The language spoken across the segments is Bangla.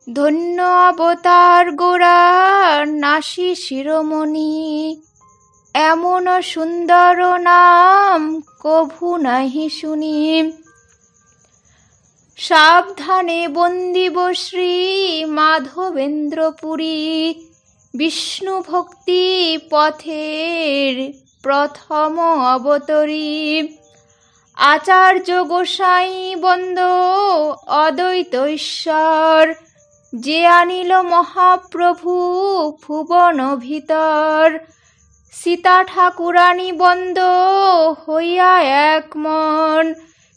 ধন্য অবতার গোরা নাসি শিরোমণি, এমন সুন্দর নাম কভু নাহি শুনি। সাবধানে বন্দিব শ্রী মাধবেন্দ্রপুরী, বিষ্ণু ভক্তি পথের প্রথম অবতরী। আচার্য গোসাই বন্দ অদ্বৈত ঈশ্বর, যে আনিল মহাপ্রভু ভুবন ভিতর। সীতা ঠাকুরানী বন্দ হইয়া এক মন,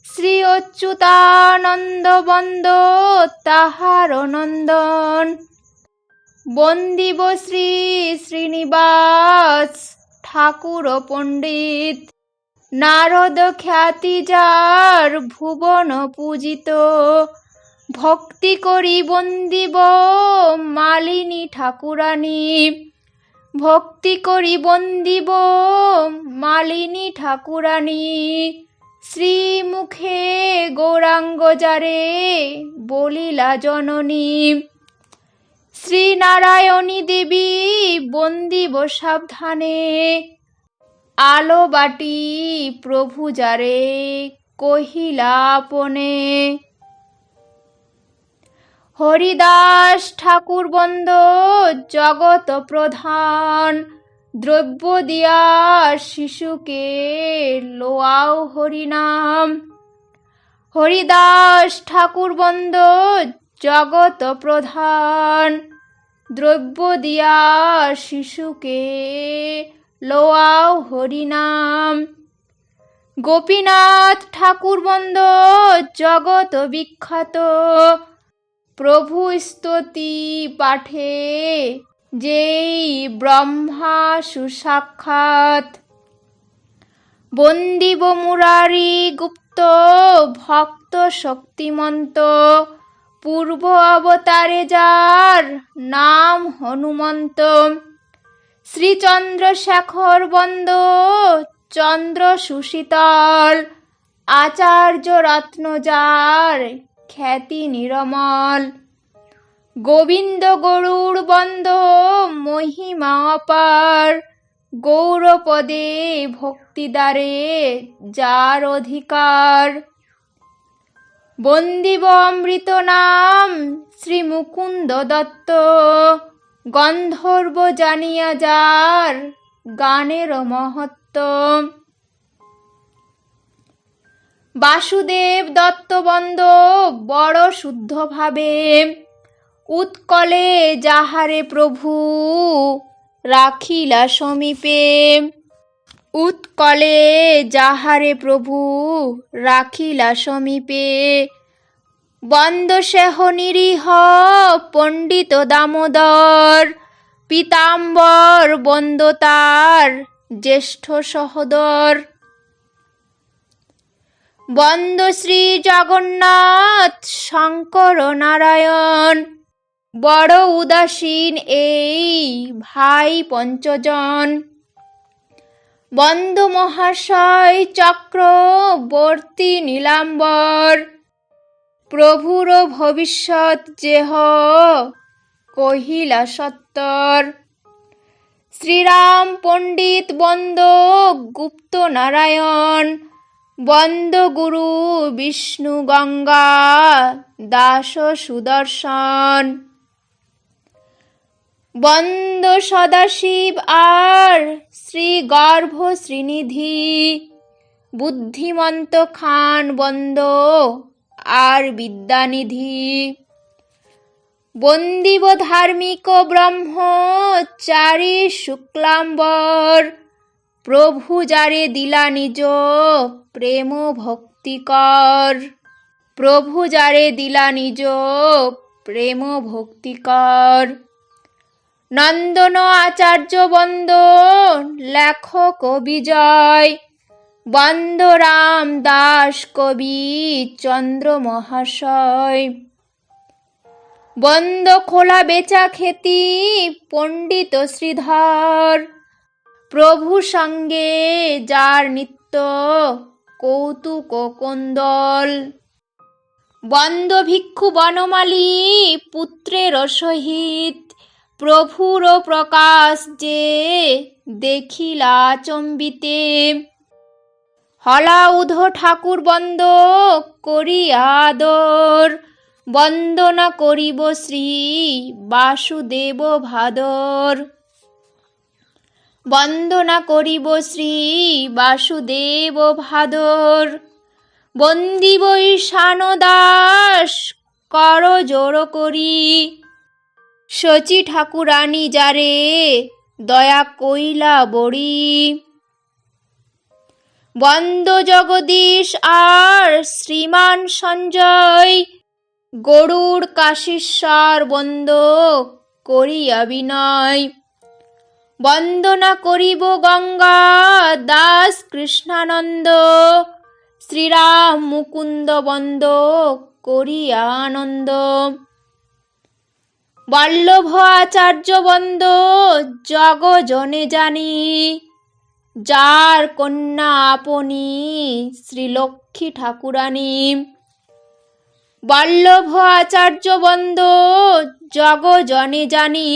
শ্রী অচ্যুতানন্দ বন্দ তাহার নন্দন। বন্দিব শ্রী শ্রীনিবাস ঠাকুর পণ্ডিত, নারদ খ্যাতি যার ভুবন পূজিত। ভক্তি করি বন্দিব মালিনী ঠাকুরানী, ভক্তি করি বন্দিব মালিনী ঠাকুরানী। শ্রীমুখে গৌরাঙ্গ যারে বলিলা জননী, শ্রীনারায়ণী দেবী বন্দিব সাবধানে। আলো বাটি প্রভু যারে কহিলা আপনে। হরিদাস ঠাকুর বন্দ জগত প্রধান, দ্রব্য দিয়া শিশুকে লোয়াও হরিনাম। হরিদাস ঠাকুর বন্দ জগত প্রধান, দ্রব্য দিয়া শিশুকে লোয়াও হরিনাম। গোপীনাথ ঠাকুর বন্দ জগত বিখ্যাত, প্রভু স্তুতি পাঠে যেই ব্রহ্মা সুসাক্ষাৎ। বন্দিব মুরারি গুপ্ত ভক্ত শক্তিমন্ত, পূর্ব অবতারে যার নাম হনুমন্ত। শ্রীচন্দ্রশেখর বন্দ চন্দ্র সুশীতল, আচার্য রত্ন যার খ্যাতি নিরমল। গোবিন্দ গরুড় বন্দ মহিমা অপার, গৌরপদে ভক্তিদ্বারে যার অধিকার। বন্দিব অমৃত নাম শ্রী মুকুন্দ দত্ত, গন্ধর্ব জানিয়া যার গানের মহত্ব। বাসুদেব দত্ত বন্দ বড় শুদ্ধ ভাবে, উৎকলে যাহারে প্রভু রাখিলা সমীপে। উৎকলে যাহারে প্রভু রাখিলা সমীপে, বন্দ সেহ নিরীহ পণ্ডিত দামোদর। পীতাম্বর বন্দ তার জ্যেষ্ঠ সহোদর। বন্দ শ্রী জগন্নাথ শঙ্কর নারায়ণ, বড় উদাসীন এই ভাই পঞ্চজন। বন্দ মহাশয় চক্রবর্তী নীলাম্বর, প্রভুর ভবিষ্যৎ যেহ কহিলা সত্তর। শ্রীরাম পণ্ডিত বন্দ গুপ্ত নারায়ণ, বন্দ গুরু বিষ্ণু গঙ্গা দাস সুদর্শন। বন্দ সদাশিব আর শ্রী গর্ভ শ্রীনিধি, বুদ্ধিমন্ত খান বন্দ আর বিদ্যানিধি। বন্দিব ধার্মিক ব্রহ্মচারী শুক্লাম্বর, প্রভু যারে দিলা নিজ প্রেম ভক্তিকর। প্রভু যারে দিলা নিজ প্রেম ভক্তিকর। নন্দন আচার্য বন্দ লেখক বিজয়, বন্দ রাম দাস কবি চন্দ্র মহাশয়। বন্দ খোলা বেচা খেতি পণ্ডিত শ্রীধর, প্রভু সঙ্গে যার নিত্য কৌতুক কোন্দল। বন্দ ভিক্ষু বনমালী পুত্রের সহিত প্রভুর প্রকাশ যে দেখিলা চম্বিতে। হলাউধ ঠাকুর বন্দ করিয়া আদর, বন্দনা করিব শ্রী বাসুদেব ভাদর। বন্দনা করিব শ্রী বাসুদেব ভাদর। বন্দিব ঈশান দাস কর জোর করি, শচী ঠাকুরানী যারে দয়া কইলা বড়ি। বন্দ জগদীশ আর শ্রীমান সঞ্জয়, গরুড় কাশীশ্বর বন্দ করিয়া বিনয়। বন্দনা করিব গঙ্গা দাস কৃষ্ণানন্দ, শ্রীরাম মুকুন্দ বন্দ করিয়া আনন্দ। বল্লভ আচার্য বন্দ জগ জনে জানি, যার কন্যা আপনি শ্রীলক্ষ্মী ঠাকুরানী। বল্লভ আচার্য বন্দ জগ জনে জানি,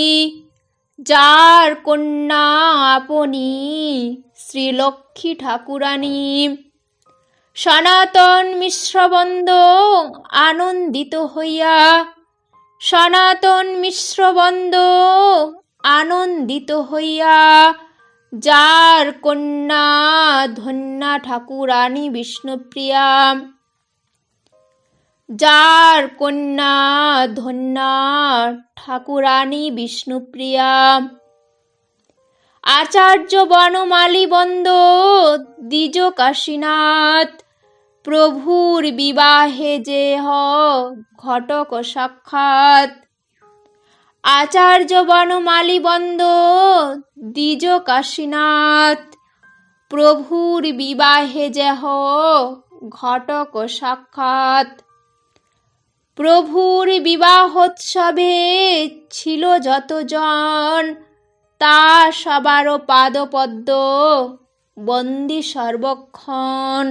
যার কন্যা আপনি শ্রীলক্ষ্মী ঠাকুরানী। সনাতন মিশ্র বন্দ আনন্দিত হইয়া, সনাতন মিশ্র বন্দ আনন্দিত হইয়া, যার কন্যা ধন্যা ঠাকুরানী বিষ্ণুপ্রিয়া। যার কন্যা ধন্যা ঠাকুরানী বিষ্ণুপ্রিয়া। আচার্য বনমালী বন্দ দ্বিজ কাশীনাথ, প্রভুর বিবাহে যে ঘটক সাক্ষাৎ। আচার্য বনমালী বন্দ দ্বিজ কাশীনাথ, প্রভুর বিবাহে যে ঘটক সাক্ষাৎ। প্রভুর বিবাহোৎসবে ছিল যতজন, তা সবার পাদপদ্ম বন্দি সর্বক্ষণ।